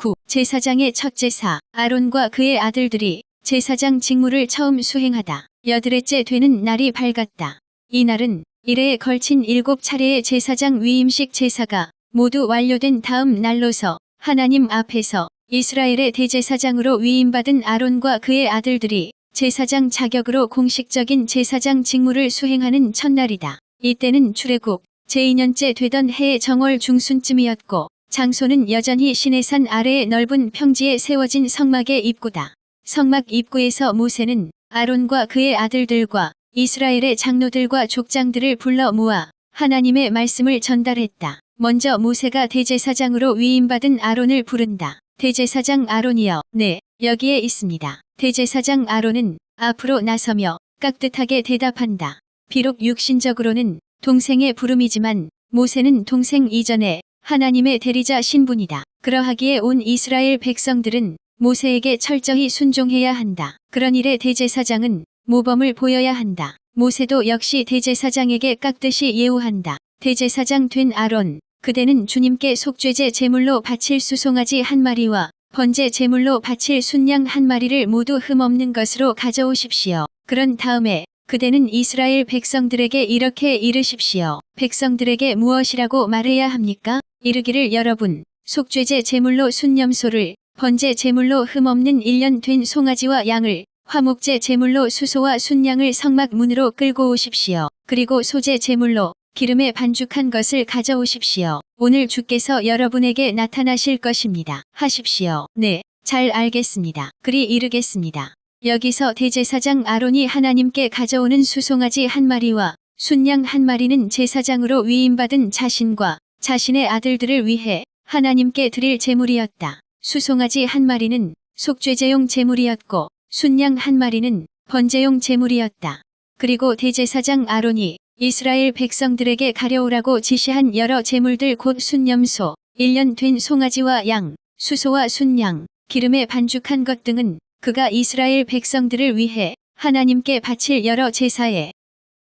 9. 제사장의 첫 제사. 아론과 그의 아들들이 제사장 직무를 처음 수행하다. 여드레째 되는 날이 밝았다. 이날은 이래에 걸친 7차례의 제사장 위임식 제사가 모두 완료된 다음 날로서 하나님 앞에서 이스라엘의 대제사장으로 위임받은 아론과 그의 아들들이 제사장 자격으로 공식적인 제사장 직무를 수행하는 첫날이다. 이때는 출애굽 제2년째 되던 해의 정월 중순쯤이었고 장소는 여전히 시내산 아래의 넓은 평지에 세워진 성막의 입구다. 성막 입구에서 모세는 아론과 그의 아들들과 이스라엘의 장로들과 족장들을 불러 모아 하나님의 말씀을 전달했다. 먼저 모세가 대제사장으로 위임받은 아론을 부른다. 대제사장 아론이여, 네, 여기에 있습니다. 대제사장 아론은 앞으로 나서며 깍듯하게 대답한다. 비록 육신적으로는 동생의 부름이지만 모세는 동생 이전에 하나님의 대리자 신분이다. 그러하기에 온 이스라엘 백성들은 모세에게 철저히 순종해야 한다. 그런 일에 대제사장은 모범을 보여야 한다. 모세도 역시 대제사장에게 깍듯이 예우한다. 대제사장 된 아론, 그대는 주님께 속죄제 제물로 바칠 수송아지 1마리와 번제 제물로 바칠 순양 1마리를 모두 흠없는 것으로 가져오십시오. 그런 다음에 그대는 이스라엘 백성들에게 이렇게 이르십시오. 백성들에게 무엇이라고 말해야 합니까? 이르기를 여러분, 속죄제 제물로 순염소를, 번제 제물로 흠없는 1년 된 송아지와 양을, 화목제 제물로 수소와 순양을 성막 문으로 끌고 오십시오. 그리고 소제 제물로 기름에 반죽한 것을 가져오십시오. 오늘 주께서 여러분에게 나타나실 것입니다. 하십시오. 네, 잘 알겠습니다. 그리 이르겠습니다. 여기서 대제사장 아론이 하나님께 가져오는 수송아지 1마리와 순양 1마리는 제사장으로 위임받은 자신과 자신의 아들들을 위해 하나님께 드릴 제물이었다. 수송아지 1마리는 속죄제용 제물이었고 순양 1마리는 번제용 제물이었다. 그리고 대제사장 아론이 이스라엘 백성들에게 가려오라고 지시한 여러 제물들 곧 순염소, 1년 된 송아지와 양, 수소와 순양, 기름에 반죽한 것 등은 그가 이스라엘 백성들을 위해 하나님께 바칠 여러 제사에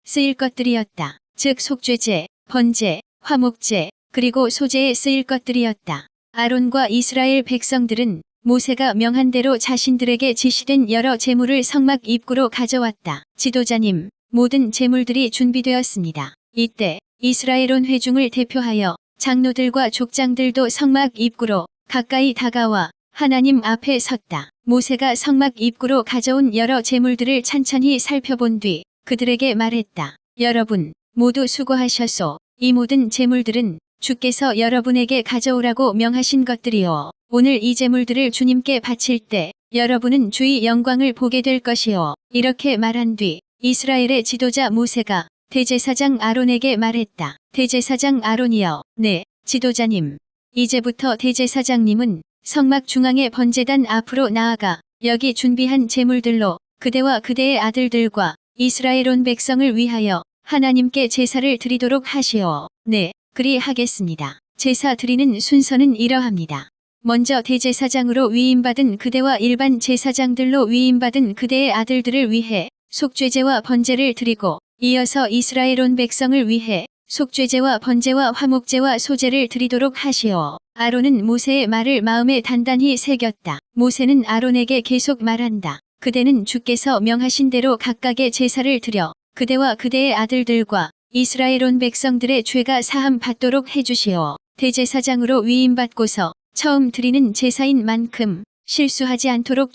쓰일 것들이었다. 즉 속죄제, 번제, 화목제, 그리고 소제에 쓰일 것들이었다. 아론과 이스라엘 백성들은 모세가 명한 대로 자신들에게 지시된 여러 제물을 성막 입구로 가져왔다. 지도자님, 모든 제물들이 준비되었습니다. 이때 이스라엘 온 회중을 대표하여 장로들과 족장들도 성막 입구로 가까이 다가와 하나님 앞에 섰다. 모세가 성막 입구로 가져온 여러 제물들을 찬찬히 살펴본 뒤 그들에게 말했다. 여러분, 모두 수고하셨소. 이 모든 제물들은 주께서 여러분에게 가져오라고 명하신 것들이요. 오늘 이 제물들을 주님께 바칠 때 여러분은 주의 영광을 보게 될 것이요. 이렇게 말한 뒤 이스라엘의 지도자 모세가 대제사장 아론에게 말했다. 대제사장 아론이여, 네, 지도자님. 이제부터 대제사장님은 성막 중앙의 번제단 앞으로 나아가 여기 준비한 제물들로 그대와 그대의 아들들과 이스라엘 온 백성을 위하여 하나님께 제사를 드리도록 하시오. 네, 그리 하겠습니다. 제사 드리는 순서는 이러합니다. 먼저 대제사장으로 위임받은 그대와 일반 제사장들로 위임받은 그대의 아들들을 위해 속죄제와 번제를 드리고 이어서 이스라엘 온 백성을 위해 속죄제와 번제와 화목제와 소제를 드리도록 하시오. 아론은 모세의 말을 마음에 단단히 새겼다. 모세는 아론에게 계속 말한다. 그대는 주께서 명하신 대로 각각의 제사를 드려 그대와 그대의 아들들과 이스라엘 온 백성들의 죄가 사함 받도록 해주시오. 대제사장으로 위임받고서 처음 드리는 제사인 만큼 실수하지 않도록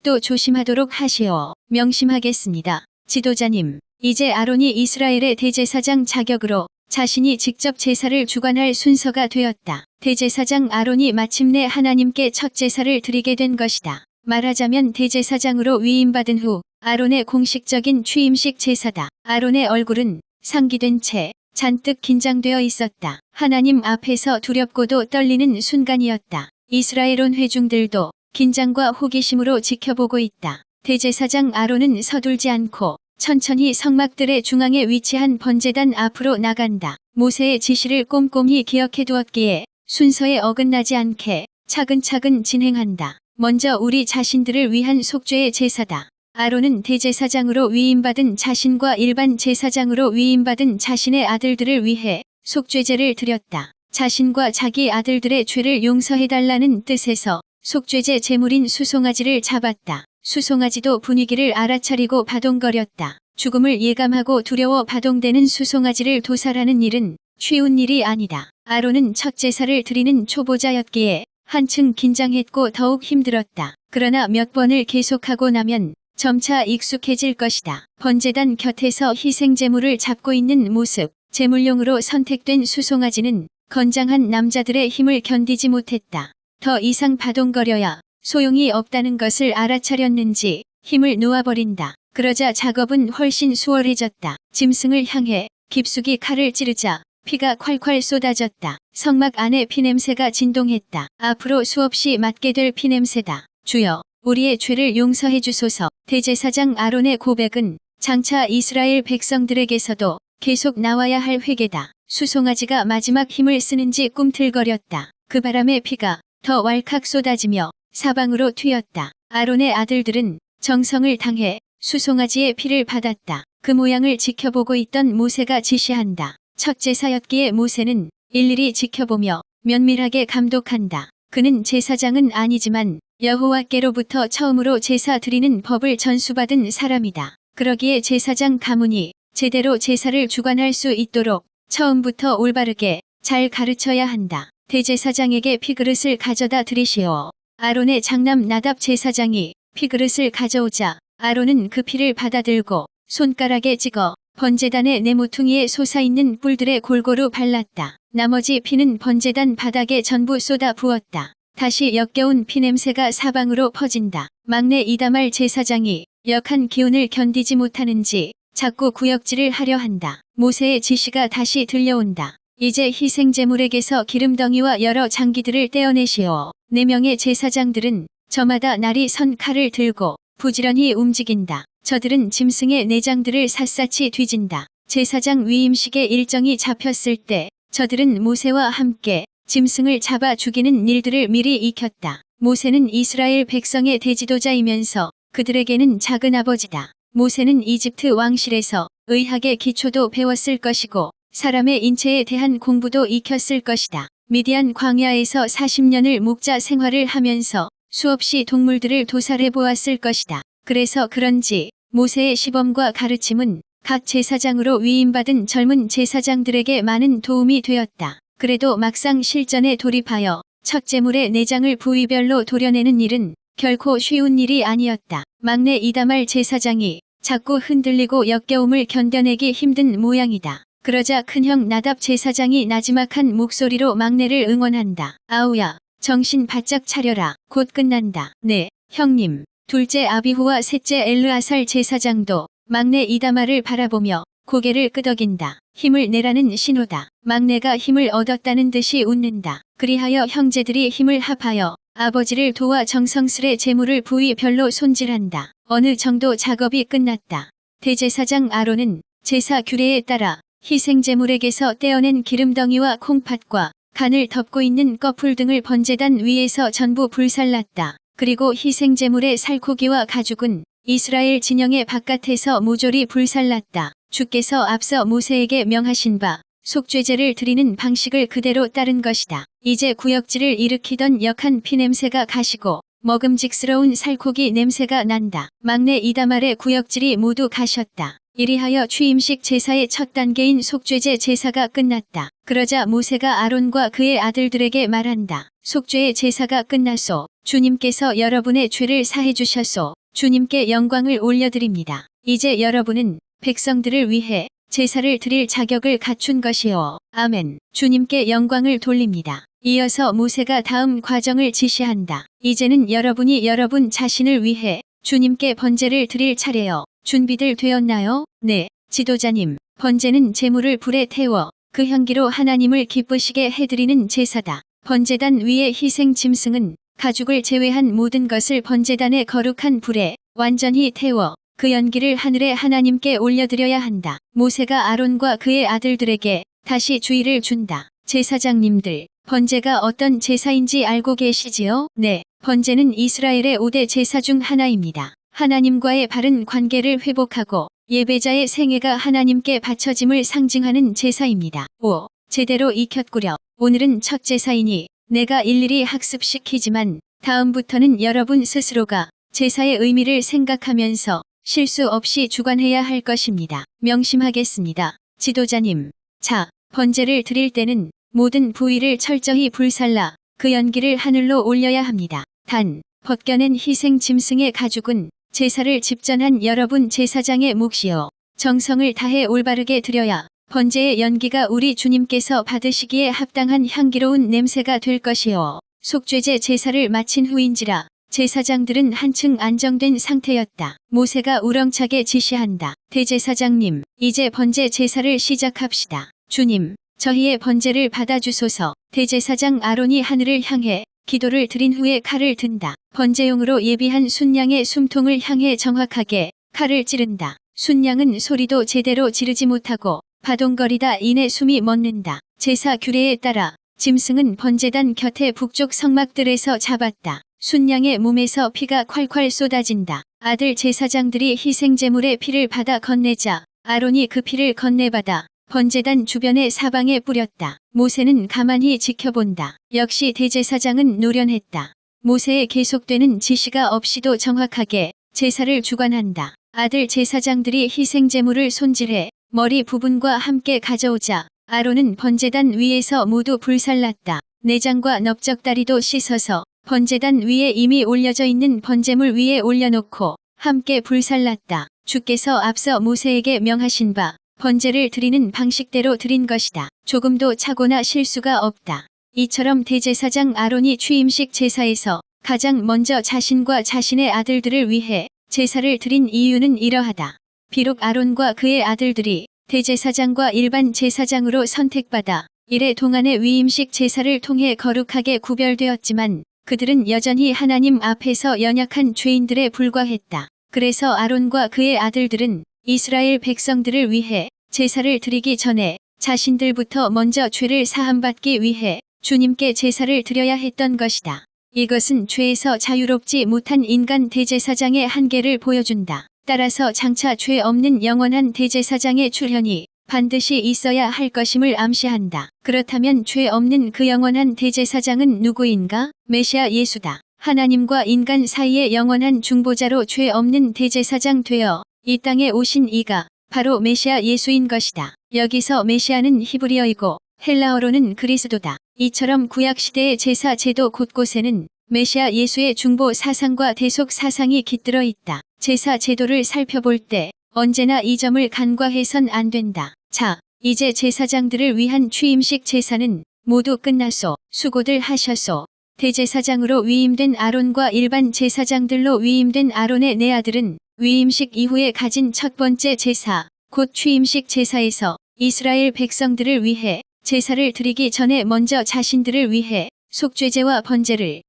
또 조심하도록 하시오. 명심하겠습니다. 지도자님, 이제 아론이 이스라엘의 대제사장 자격으로 자신이 직접 제사를 주관할 순서가 되었다. 대제사장 아론이 마침내 하나님께 첫 제사를 드리게 된 것이다. 말하자면 대제사장으로 위임받은 후 아론의 공식적인 취임식 제사다. 아론의 얼굴은 상기된 채 잔뜩 긴장되어 있었다. 하나님 앞에서 두렵고도 떨리는 순간이었다. 이스라엘 온 회중들도 긴장과 호기심으로 지켜보고 있다. 대제사장 아론은 서둘지 않고 천천히 성막들의 중앙에 위치한 번제단 앞으로 나간다. 모세의 지시를 꼼꼼히 기억해 두었기에 순서에 어긋나지 않게 차근차근 진행한다. 먼저 우리 자신들을 위한 속죄의 제사다. 아론은 대제사장으로 위임받은 자신과 일반 제사장으로 위임받은 자신의 아들들을 위해 속죄제를 드렸다. 자신과 자기 아들들의 죄를 용서해달라는 뜻에서 속죄제 제물인 수송아지를 잡았다. 수송아지도 분위기를 알아차리고 바동거렸다. 죽음을 예감하고 두려워 바동대는 수송아지를 도살하는 일은 쉬운 일이 아니다. 아론은 첫 제사를 드리는 초보자였기에 한층 긴장했고 더욱 힘들었다. 그러나 몇 번을 계속하고 나면 점차 익숙해질 것이다. 번제단 곁에서 희생제물을 잡고 있는 모습, 제물용으로 선택된 수송아지는 건장한 남자들의 힘을 견디지 못했다. 더 이상 바동거려야 소용이 없다는 것을 알아차렸는지 힘을 놓아버린다. 그러자 작업은 훨씬 수월해졌다. 짐승을 향해 깊숙이 칼을 찌르자 피가 콸콸 쏟아졌다. 성막 안에 피냄새가 진동했다. 앞으로 수없이 맡게 될 피냄새다. 주여, 우리의 죄를 용서해 주소서. 대제사장 아론의 고백은 장차 이스라엘 백성들에게서도 계속 나와야 할 회개다. 수송아지가 마지막 힘을 쓰는지 꿈틀거렸다. 그 바람에 피가 더 왈칵 쏟아지며 사방으로 튀었다. 아론의 아들들은 정성을 당해 수송아지의 피를 받았다. 그 모양을 지켜보고 있던 모세가 지시한다. 첫 제사였기에 모세는 일일이 지켜보며 면밀하게 감독한다. 그는 제사장은 아니지만 여호와께로부터 처음으로 제사 드리는 법을 전수받은 사람이다. 그러기에 제사장 가문이 제대로 제사를 주관할 수 있도록 처음부터 올바르게 잘 가르쳐야 한다. 대제사장에게 피그릇을 가져다 드리시오. 아론의 장남 나답 제사장이 피그릇을 가져오자 아론은 그 피를 받아들고 손가락에 찍어 번제단의 네모퉁이에 솟아있는 뿔들에 골고루 발랐다. 나머지 피는 번제단 바닥에 전부 쏟아 부었다. 다시 역겨운 피냄새가 사방으로 퍼진다. 막내 이다말 제사장이 역한 기운을 견디지 못하는지 자꾸 구역질을 하려 한다. 모세의 지시가 다시 들려온다. 이제 희생제물에게서 기름덩이와 여러 장기들을 떼어내시오. 4명의 제사장들은 저마다 날이 선 칼을 들고 부지런히 움직인다. 저들은 짐승의 내장들을 샅샅이 뒤진다. 제사장 위임식의 일정이 잡혔을 때 저들은 모세와 함께 짐승을 잡아 죽이는 일들을 미리 익혔다. 모세는 이스라엘 백성의 대지도자이면서 그들에게는 작은 아버지다. 모세는 이집트 왕실에서 의학의 기초도 배웠을 것이고 사람의 인체에 대한 공부도 익혔을 것이다. 미디안 광야에서 40년을 목자 생활을 하면서 수없이 동물들을 도살해 보았을 것이다. 그래서 그런지 모세의 시범과 가르침은 각 제사장으로 위임받은 젊은 제사장들에게 많은 도움이 되었다. 그래도 막상 실전에 돌입하여 첫 제물의 내장을 부위별로 도려내는 일은 결코 쉬운 일이 아니었다. 막내 이다말 제사장이 자꾸 흔들리고 역겨움을 견뎌내기 힘든 모양이다. 그러자 큰형 나답 제사장이 나지막한 목소리로 막내를 응원한다. 아우야, 정신 바짝 차려라. 곧 끝난다. 네, 형님. 둘째 아비후와 셋째 엘르아살 제사장도 막내 이다말을 바라보며 고개를 끄덕인다. 힘을 내라는 신호다. 막내가 힘을 얻었다는 듯이 웃는다. 그리하여 형제들이 힘을 합하여 아버지를 도와 정성스레 제물을 부위별로 손질한다. 어느 정도 작업이 끝났다. 대제사장 아론은 제사 규례에 따라 희생제물에게서 떼어낸 기름덩이와 콩팥과 간을 덮고 있는 꺼풀 등을 번제단 위에서 전부 불살랐다. 그리고 희생제물의 살코기와 가죽은 이스라엘 진영의 바깥에서 모조리 불살랐다. 주께서 앞서 모세에게 명하신 바 속죄제를 드리는 방식을 그대로 따른 것이다. 이제 구역질을 일으키던 역한 피냄새가 가시고 먹음직스러운 살코기 냄새가 난다. 막내 이다말의 구역질이 모두 가셨다. 이리하여 취임식 제사의 첫 단계인 속죄제 제사가 끝났다. 그러자 모세가 아론과 그의 아들들에게 말한다. 속죄의 제사가 끝났소. 주님께서 여러분의 죄를 사해 주셨소. 주님께 영광을 올려드립니다. 이제 여러분은 백성들을 위해 제사를 드릴 자격을 갖춘 것이요. 아멘. 주님께 영광을 돌립니다. 이어서 모세가 다음 과정을 지시한다. 이제는 여러분이 여러분 자신을 위해 주님께 번제를 드릴 차례요. 준비들 되었나요? 네, 지도자님. 번제는 제물을 불에 태워 그 향기로 하나님을 기쁘시게 해드리는 제사다. 번제단 위의 희생 짐승은 가죽을 제외한 모든 것을 번제단의 거룩한 불에 완전히 태워 그 연기를 하늘의 하나님께 올려드려야 한다. 모세가 아론과 그의 아들들에게 다시 주의를 준다. 제사장님들, 번제가 어떤 제사인지 알고 계시지요? 네, 번제는 이스라엘의 5대 제사 중 하나입니다. 하나님과의 바른 관계를 회복하고 예배자의 생애가 하나님께 바쳐짐을 상징하는 제사입니다. 5. 제대로 익혔구려. 오늘은 첫 제사이니 내가 일일이 학습시키지만 다음부터는 여러분 스스로가 제사의 의미를 생각하면서 실수 없이 주관해야 할 것입니다. 명심하겠습니다. 지도자님. 자, 번제를 드릴 때는 모든 부위를 철저히 불살라 그 연기를 하늘로 올려야 합니다. 단, 벗겨낸 희생 짐승의 가죽은 제사를 집전한 여러분 제사장의 몫이요. 정성을 다해 올바르게 드려야 번제의 연기가 우리 주님께서 받으시기에 합당한 향기로운 냄새가 될 것이요. 속죄제 제사를 마친 후인지라 제사장들은 한층 안정된 상태였다. 모세가 우렁차게 지시한다. 대제사장님, 이제 번제 제사를 시작합시다. 주님, 저희의 번제를 받아주소서. 대제사장 아론이 하늘을 향해 기도를 드린 후에 칼을 든다. 번제용으로 예비한 순양의 숨통을 향해 정확하게 칼을 찌른다. 순양은 소리도 제대로 지르지 못하고 바동거리다 이내 숨이 멎는다. 제사 규례에 따라 짐승은 번제단 곁에 북쪽 성막들에서 잡았다. 순양의 몸에서 피가 콸콸 쏟아진다. 아들 제사장들이 희생제물의 피를 받아 건네자 아론이 그 피를 건네받아 번제단 주변의 사방에 뿌렸다. 모세는 가만히 지켜본다. 역시 대제사장은 노련했다. 모세의 계속되는 지시가 없이도 정확하게 제사를 주관한다. 아들 제사장들이 희생제물을 손질해 머리 부분과 함께 가져오자 아론은 번제단 위에서 모두 불살랐다. 내장과 넓적다리도 씻어서 번제단 위에 이미 올려져 있는 번제물 위에 올려놓고 함께 불살랐다. 주께서 앞서 모세에게 명하신 바 번제를 드리는 방식대로 드린 것이다. 조금도 착오나 실수가 없다. 이처럼 대제사장 아론이 취임식 제사에서 가장 먼저 자신과 자신의 아들들을 위해 제사를 드린 이유는 이러하다. 비록 아론과 그의 아들들이 대제사장과 일반 제사장으로 선택받아 이래 동안의 위임식 제사를 통해 거룩하게 구별되었지만 그들은 여전히 하나님 앞에서 연약한 죄인들에 불과했다. 그래서 아론과 그의 아들들은 이스라엘 백성들을 위해 제사를 드리기 전에 자신들부터 먼저 죄를 사함받기 위해 주님께 제사를 드려야 했던 것이다. 이것은 죄에서 자유롭지 못한 인간 대제사장의 한계를 보여준다. 따라서 장차 죄 없는 영원한 대제사장의 출현이 반드시 있어야 할 것임을 암시한다. 그렇다면 죄 없는 그 영원한 대제사장은 누구인가? 메시아 예수다. 하나님과 인간 사이의 영원한 중보자로 죄 없는 대제사장 되어 이 땅에 오신 이가 바로 메시아 예수인 것이다. 여기서 메시아는 히브리어이고 헬라어로는 그리스도다. 이처럼 구약시대의 제사 제도 곳곳에는 메시아 예수의 중보 사상과 대속 사상이 깃들어 있다. 제사 제도를 살펴볼 때 언제나 이 점을 간과해선 안 된다. 자, 이제 제사장들을 위한 취임식 제사는 모두 끝났소. 수고들 하셨소. 대제사장으로 위임된 아론과 일반 제사장들로 위임된 아론의 네 아들은 위임식 이후에 가진 첫 번째 제사, 곧 취임식 제사에서 이스라엘 백성들을 위해 제사를 드리기 전에 먼저 자신들을 위해 속죄제와 번제를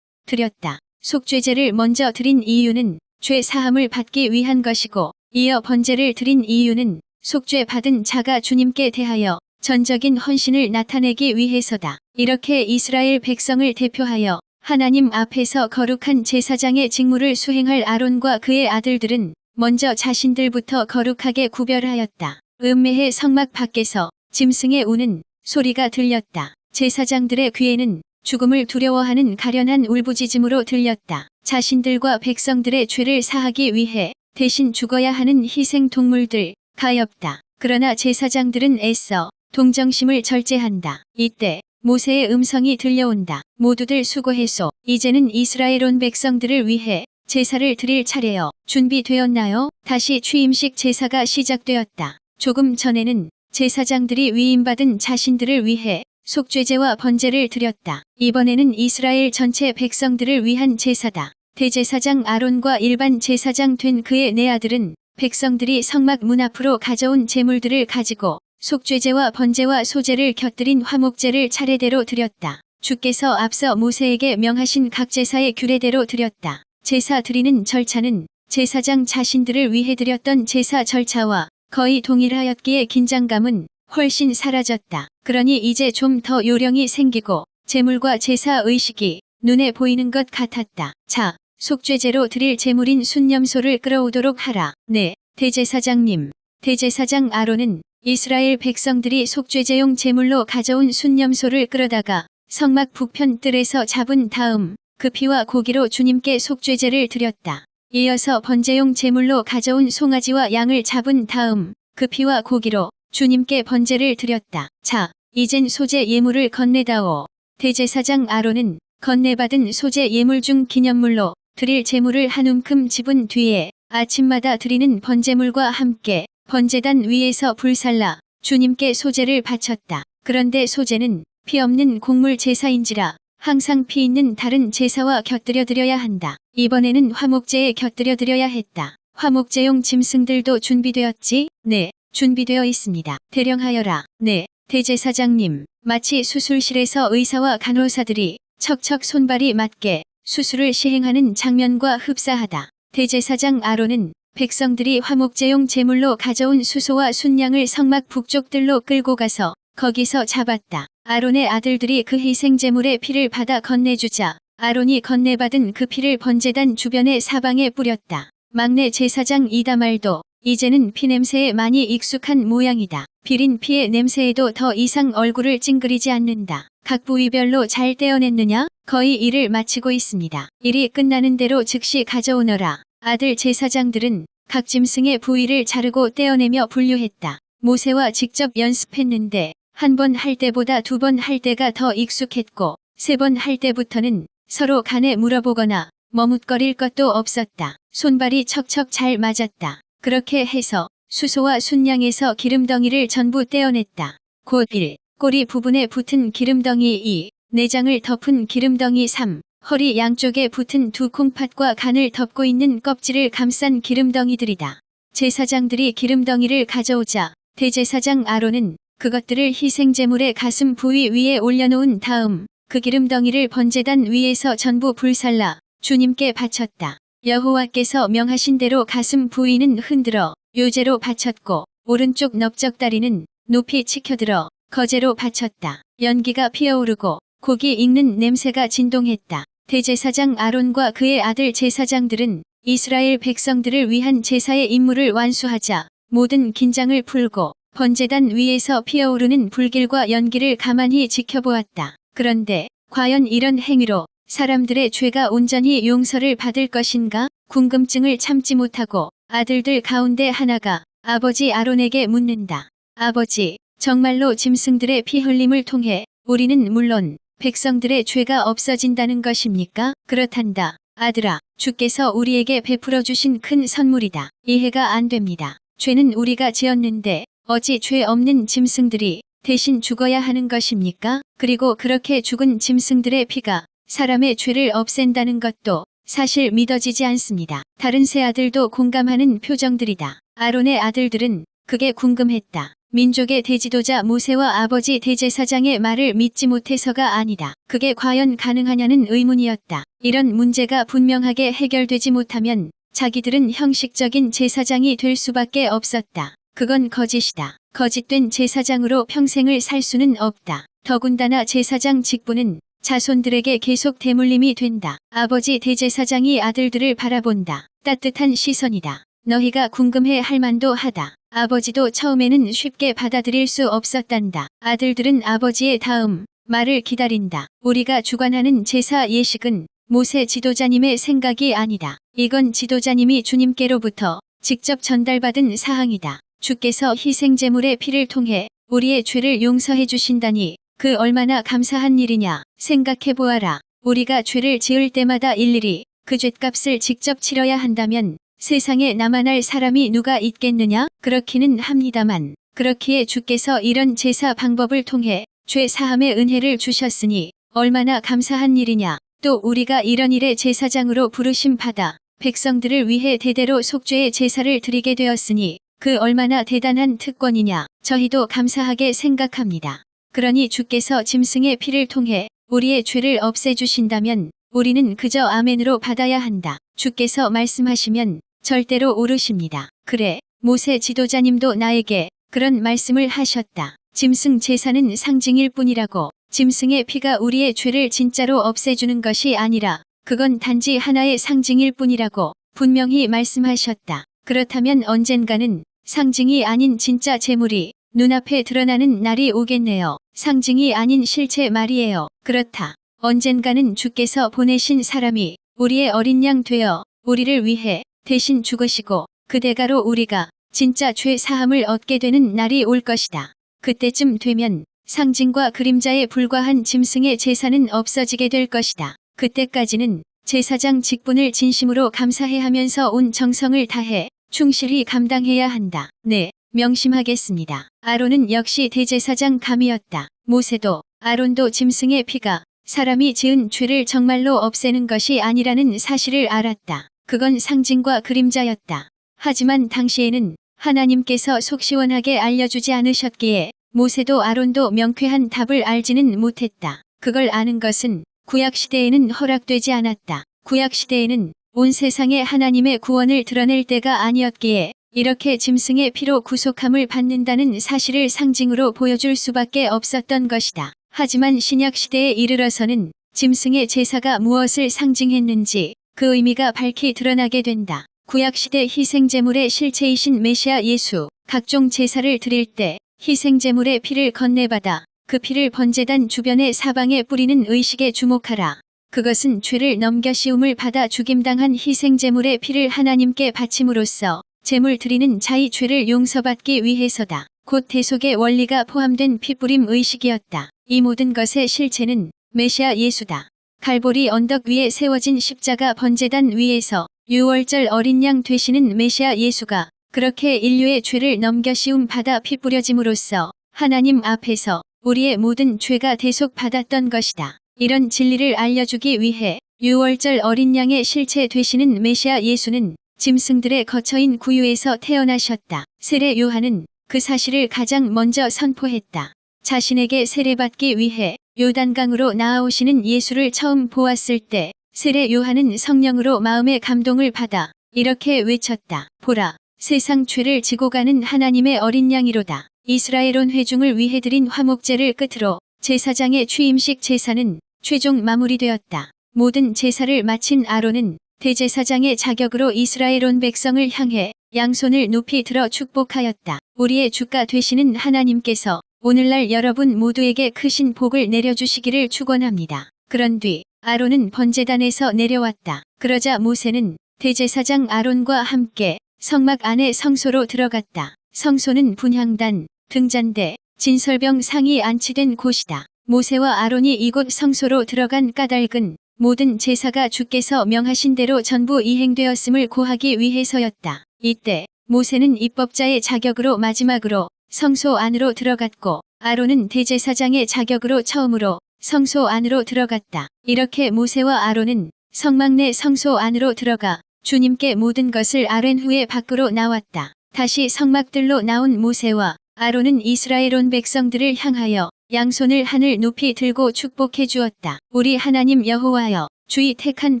드렸다. 속죄제를 먼저 드린 이유는 죄 사함을 받기 위한 것이고 이어 번제를 드린 이유는 속죄 받은 자가 주님께 대하여 전적인 헌신을 나타내기 위해서다. 이렇게 이스라엘 백성을 대표하여 하나님 앞에서 거룩한 제사장의 직무를 수행할 아론과 그의 아들들은 먼저 자신들부터 거룩하게 구별하였다. 음매의 성막 밖에서 짐승의 우는 소리가 들렸다. 제사장들의 귀에는 죽음을 두려워하는 가련한 울부짖음으로 들렸다. 자신들과 백성들의 죄를 사하기 위해 대신 죽어야 하는 희생 동물들, 가엾다. 그러나 제사장들은 애써 동정심을 절제한다. 이때 모세의 음성이 들려온다. 모두들 수고했소. 이제는 이스라엘 온 백성들을 위해 제사를 드릴 차례여. 준비되었나요? 다시 취임식 제사가 시작되었다. 조금 전에는 제사장들이 위임받은 자신들을 위해 속죄제와 번제를 드렸다. 이번에는 이스라엘 전체 백성들을 위한 제사다. 대제사장 아론과 일반 제사장 된 그의 네 아들은 백성들이 성막 문 앞으로 가져온 제물들을 가지고 속죄제와 번제와 소제를 곁들인 화목제를 차례대로 드렸다. 주께서 앞서 모세에게 명하신 각 제사의 규례대로 드렸다. 제사 드리는 절차는 제사장 자신들을 위해 드렸던 제사 절차와 거의 동일하였기에 긴장감은 훨씬 사라졌다. 그러니 이제 좀 더 요령이 생기고 제물과 제사 의식이 눈에 보이는 것 같았다. 자, 속죄제로 드릴 제물인 순념소를 끌어오도록 하라. 네, 대제사장님. 대제사장 아론은 이스라엘 백성들이 속죄제용 제물로 가져온 순념소를 끌어다가 성막 북편 뜰에서 잡은 다음 그 피와 고기로 주님께 속죄제를 드렸다. 이어서 번제용 제물로 가져온 송아지와 양을 잡은 다음 그 피와 고기로 주님께 번제를 드렸다. 자, 이젠 소제 예물을 건네다오. 대제사장 아론은 건네받은 소제 예물 중 기념물로 드릴 제물을 한 움큼 집은 뒤에 아침마다 드리는 번제물과 함께 번제단 위에서 불살라 주님께 소제를 바쳤다. 그런데 소제는 피 없는 곡물 제사인지라 항상 피 있는 다른 제사와 곁들여 드려야 한다. 이번에는 화목제에 곁들여 드려야 했다. 화목제용 짐승들도 준비되었지? 네, 준비되어 있습니다. 대령하여라. 네, 대제사장님. 마치 수술실에서 의사와 간호사들이 척척 손발이 맞게 수술을 시행하는 장면과 흡사하다. 대제사장 아론은 백성들이 화목제용 제물로 가져온 수소와 순양을 성막 북쪽들로 끌고 가서 거기서 잡았다. 아론의 아들들이 그 희생제물의 피를 받아 건네주자 아론이 건네받은 그 피를 번제단 주변의 사방에 뿌렸다. 막내 제사장 이다말도 이제는 피냄새에 많이 익숙한 모양이다. 비린 피의 냄새에도 더 이상 얼굴을 찡그리지 않는다. 각 부위별로 잘 떼어냈느냐? 거의 일을 마치고 있습니다. 일이 끝나는 대로 즉시 가져오너라. 아들 제사장들은 각 짐승의 부위를 자르고 떼어내며 분류했다. 모세와 직접 연습했는데 한 번 할 때보다 두 번 할 때가 더 익숙했고 세 번 할 때부터는 서로 간에 물어보거나 머뭇거릴 것도 없었다. 손발이 척척 잘 맞았다. 그렇게 해서 수소와 순양에서 기름덩이를 전부 떼어냈다. 곧 1. 꼬리 부분에 붙은 기름덩이 2. 내장을 덮은 기름덩이 3. 허리 양쪽에 붙은 두 콩팥과 간을 덮고 있는 껍질을 감싼 기름덩이들이다. 제사장들이 기름덩이를 가져오자 대제사장 아론은 그것들을 희생제물의 가슴 부위 위에 올려놓은 다음 그 기름덩이를 번제단 위에서 전부 불살라 주님께 바쳤다. 여호와께서 명하신 대로 가슴 부위는 흔들어 요제로 바쳤고 오른쪽 넓적다리는 높이 치켜들어 거제로 바쳤다. 연기가 피어오르고 고기 익는 냄새가 진동했다. 대제사장 아론과 그의 아들 제사장들은 이스라엘 백성들을 위한 제사의 임무를 완수하자 모든 긴장을 풀고 번제단 위에서 피어오르는 불길과 연기를 가만히 지켜보았다. 그런데 과연 이런 행위로 사람들의 죄가 온전히 용서를 받을 것인가? 궁금증을 참지 못하고 아들들 가운데 하나가 아버지 아론에게 묻는다. 아버지, 정말로 짐승들의 피 흘림을 통해 우리는 물론 백성들의 죄가 없어진다는 것입니까? 그렇단다. 아들아, 주께서 우리에게 베풀어 주신 큰 선물이다. 이해가 안 됩니다. 죄는 우리가 지었는데 어찌 죄 없는 짐승들이 대신 죽어야 하는 것입니까? 그리고 그렇게 죽은 짐승들의 피가 사람의 죄를 없앤다는 것도 사실 믿어지지 않습니다. 다른 세 아들도 공감하는 표정들이다. 아론의 아들들은 그게 궁금했다. 민족의 대지도자 모세와 아버지 대제사장의 말을 믿지 못해서가 아니다. 그게 과연 가능하냐는 의문이었다. 이런 문제가 분명하게 해결되지 못하면 자기들은 형식적인 제사장이 될 수밖에 없었다. 그건 거짓이다. 거짓된 제사장으로 평생을 살 수는 없다. 더군다나 제사장 직분은 자손들에게 계속 대물림이 된다. 아버지 대제사장이 아들들을 바라본다. 따뜻한 시선이다. 너희가 궁금해 할 만도 하다. 아버지도 처음에는 쉽게 받아들일 수 없었단다. 아들들은 아버지의 다음 말을 기다린다. 우리가 주관하는 제사 예식은 모세 지도자님의 생각이 아니다. 이건 지도자님이 주님께로부터 직접 전달받은 사항이다. 주께서 희생제물의 피를 통해 우리의 죄를 용서해 주신다니 그 얼마나 감사한 일이냐 생각해 보아라. 우리가 죄를 지을 때마다 일일이 그 죗값을 직접 치러야 한다면 세상에 남아날 사람이 누가 있겠느냐? 그렇기는 합니다만 그렇기에 주께서 이런 제사 방법을 통해 죄 사함의 은혜를 주셨으니 얼마나 감사한 일이냐. 또 우리가 이런 일의 제사장으로 부르심 받아 백성들을 위해 대대로 속죄의 제사를 드리게 되었으니 그 얼마나 대단한 특권이냐. 저희도 감사하게 생각합니다. 그러니 주께서 짐승의 피를 통해 우리의 죄를 없애주신다면 우리는 그저 아멘으로 받아야 한다. 주께서 말씀하시면 절대로 오르십니다. 그래, 모세 지도자님도 나에게 그런 말씀을 하셨다. 짐승 제사는 상징일 뿐이라고. 짐승의 피가 우리의 죄를 진짜로 없애주는 것이 아니라 그건 단지 하나의 상징일 뿐이라고 분명히 말씀하셨다. 그렇다면 언젠가는 상징이 아닌 진짜 제물이 눈앞에 드러나는 날이 오겠네요. 상징이 아닌 실체 말이에요. 그렇다. 언젠가는 주께서 보내신 사람이 우리의 어린 양 되어 우리를 위해 대신 죽으시고 그 대가로 우리가 진짜 죄 사함을 얻게 되는 날이 올 것이다. 그때쯤 되면 상징과 그림자에 불과한 짐승의 제사는 없어지게 될 것이다. 그때까지는 제사장 직분을 진심으로 감사해하면서 온 정성을 다해 충실히 감당해야 한다. 네, 명심하겠습니다. 아론은 역시 대제사장 감이었다. 모세도 아론도 짐승의 피가 사람이 지은 죄를 정말로 없애는 것이 아니라는 사실을 알았다. 그건 상징과 그림자였다. 하지만 당시에는 하나님께서 속 시원하게 알려주지 않으셨기에 모세도 아론도 명쾌한 답을 알지는 못했다. 그걸 아는 것은 구약시대에는 허락되지 않았다. 구약시대에는 온 세상에 하나님의 구원을 드러낼 때가 아니었기에 이렇게 짐승의 피로 구속함을 받는다는 사실을 상징으로 보여줄 수밖에 없었던 것이다. 하지만 신약시대에 이르러서는 짐승의 제사가 무엇을 상징했는지 그 의미가 밝히 드러나게 된다. 구약시대 희생제물의 실체이신 메시아 예수, 각종 제사를 드릴 때 희생제물의 피를 건네받아 그 피를 번제단 주변의 사방에 뿌리는 의식에 주목하라. 그것은 죄를 넘겨 씌움을 받아 죽임당한 희생제물의 피를 하나님께 바침으로써 제물 드리는 자의 죄를 용서받기 위해서다. 곧 대속의 원리가 포함된 피뿌림 의식이었다. 이 모든 것의 실체는 메시아 예수다. 갈보리 언덕 위에 세워진 십자가 번제단 위에서 유월절 어린 양 되시는 메시아 예수가 그렇게 인류의 죄를 넘겨 씌움 받아 피 뿌려짐으로써 하나님 앞에서 우리의 모든 죄가 대속받았던 것이다. 이런 진리를 알려주기 위해 유월절 어린 양의 실체 되시는 메시아 예수는 짐승들의 거처인 구유에서 태어나셨다. 세례 요한은 그 사실을 가장 먼저 선포했다. 자신에게 세례받기 위해 요단강으로 나아오시는 예수를 처음 보았을 때 세례 요한은 성령으로 마음의 감동을 받아 이렇게 외쳤다. 보라, 세상 죄를 지고 가는 하나님의 어린 양이로다. 이스라엘 온 회중을 위해 드린 화목제를 끝으로 제사장의 취임식 제사는 최종 마무리되었다. 모든 제사를 마친 아론은 대제사장의 자격으로 이스라엘 온 백성을 향해 양손을 높이 들어 축복하였다. 우리의 주가 되시는 하나님께서 오늘날 여러분 모두에게 크신 복을 내려주시기를 축원합니다. 그런 뒤 아론은 번제단에서 내려왔다. 그러자 모세는 대제사장 아론과 함께 성막 안에 성소로 들어갔다. 성소는 분향단, 등잔대, 진설병 상이 안치된 곳이다. 모세와 아론이 이곳 성소로 들어간 까닭은 모든 제사가 주께서 명하신 대로 전부 이행되었음을 고하기 위해서였다. 이때 모세는 입법자의 자격으로 마지막으로 성소 안으로 들어갔고 아론은 대제사장의 자격으로 처음으로 성소 안으로 들어갔다. 이렇게 모세와 아론은 성막 내 성소 안으로 들어가 주님께 모든 것을 아뢰 후에 밖으로 나왔다. 다시 성막들로 나온 모세와 아론은 이스라엘 온 백성들을 향하여 양손을 하늘 높이 들고 축복해 주었다. 우리 하나님 여호와여, 주의 택한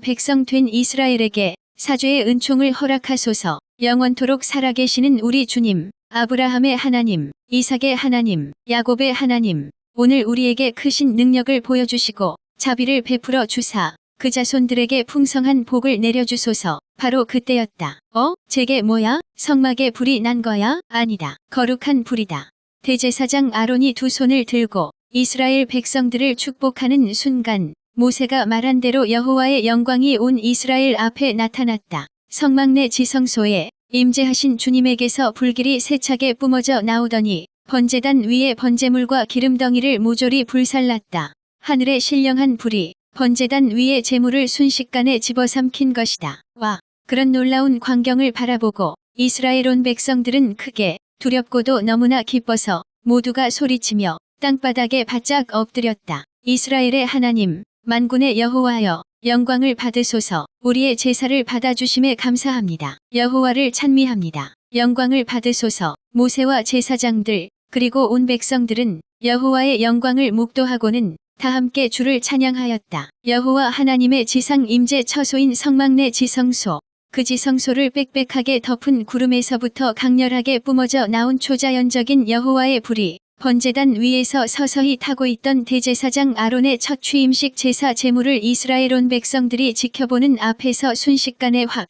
백성 된 이스라엘에게 사죄의 은총을 허락하소서. 영원토록 살아계시는 우리 주님, 아브라함의 하나님, 이삭의 하나님, 야곱의 하나님, 오늘 우리에게 크신 능력을 보여주시고 자비를 베풀어 주사 그 자손들에게 풍성한 복을 내려주소서. 바로 그때였다. 제게 뭐야? 성막에 불이 난 거야? 아니다. 거룩한 불이다. 대제사장 아론이 두 손을 들고 이스라엘 백성들을 축복하는 순간 모세가 말한 대로 여호와의 영광이 온 이스라엘 앞에 나타났다. 성막 내 지성소에 임재하신 주님에게서 불길이 세차게 뿜어져 나오더니 번제단 위에 번제물과 기름덩이를 모조리 불살랐다. 하늘의 신령한 불이 번제단 위에 제물을 순식간에 집어삼킨 것이다. 와! 그런 놀라운 광경을 바라보고 이스라엘 온 백성들은 크게 두렵고도 너무나 기뻐서 모두가 소리치며 땅바닥에 바짝 엎드렸다. 이스라엘의 하나님, 만군의 여호와여, 영광을 받으소서. 우리의 제사를 받아주심에 감사합니다. 여호와를 찬미합니다. 영광을 받으소서. 모세와 제사장들 그리고 온 백성들은 여호와의 영광을 목도하고는 다 함께 주를 찬양하였다. 여호와 하나님의 지상 임재 처소인 성막 내 지성소, 그 지성소를 빽빽하게 덮은 구름에서부터 강렬하게 뿜어져 나온 초자연적인 여호와의 불이 번제단 위에서 서서히 타고 있던 대제사장 아론의 첫 취임식 제사 제물을 이스라엘 온 백성들이 지켜보는 앞에서 순식간에 확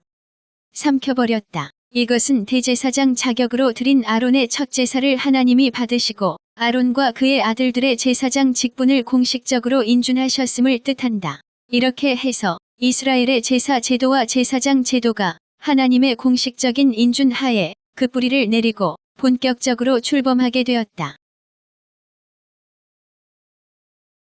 삼켜버렸다. 이것은 대제사장 자격으로 드린 아론의 첫 제사를 하나님이 받으시고 아론과 그의 아들들의 제사장 직분을 공식적으로 인준하셨음을 뜻한다. 이렇게 해서 이스라엘의 제사 제도와 제사장 제도가 하나님의 공식적인 인준 하에 그 뿌리를 내리고 본격적으로 출범하게 되었다.